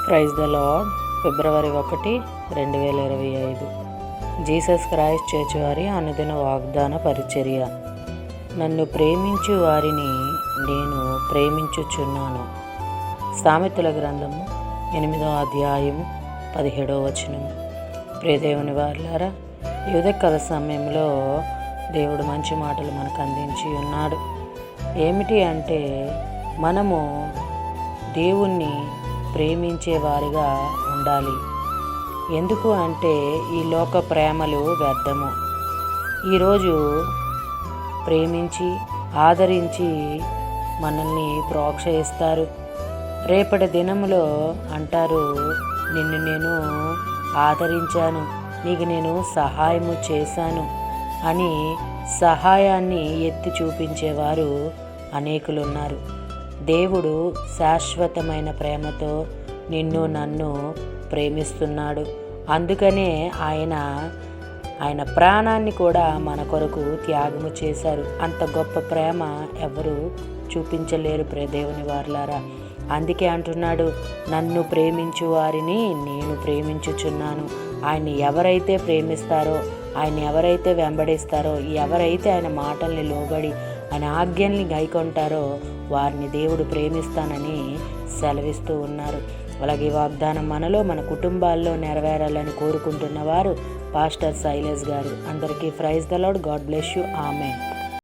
Praise the lord. ఫిబ్రవరి 1, 2025. Jesus Christ church వారి అనుదిన వాగ్దాన పరిచర్య. నన్ను ప్రేమించు వారిని నేను ప్రేమించుచున్నాను. సామెతల గ్రంథము 8వ అధ్యాయము 17వ వచనం. ప్రియదేవుని వారులారా, ఈ ఉదయకాల సమయంలో దేవుడు మంచి మాటలు మనకు అందించి ఉన్నాడు. ఏమిటి అంటే, మనము దేవుణ్ణి ప్రేమించే వారిగా ఉండాలి. ఎందుకు అంటే, ఈ లోక ప్రేమలు వ్యర్థము. ఈరోజు ప్రేమించి ఆదరించి మనల్ని ప్రోత్సహిస్తారు. రేపటి దినములో అంటారు, నిన్ను నేను ఆదరించాను, నీకు నేను సహాయము చేశాను అని సహాయాన్ని ఎత్తి చూపించేవారు అనేకులున్నారు. దేవుడు శాశ్వతమైన ప్రేమతో నిన్ను నన్ను ప్రేమిస్తున్నాడు. అందుకనే ఆయన ప్రాణాన్ని కూడా మన కొరకు త్యాగము చేశారు. అంత గొప్ప ప్రేమ ఎవరు చూపించలేరు దేవుని వారులారా. అందుకే అంటున్నాడు, నన్ను ప్రేమించు వారిని నేను ప్రేమించుచున్నాను. ఆయన్ని ఎవరైతే ప్రేమిస్తారో, ఆయన ఎవరైతే వెంబడిస్తారో, ఎవరైతే ఆయన మాటల్ని లోబడి ఆయన ఆజ్ఞల్ని గైకొంటారో వారిని దేవుడు ప్రేమిస్తానని సెలవిస్తూ ఉన్నారు. అలాగే వాగ్దానం మనలో, మన కుటుంబాల్లో నెరవేరాలని కోరుకుంటున్న వారు పాస్టర్ శైలేష్ గారు. అందరికీ praise the lord. God bless you. Amen.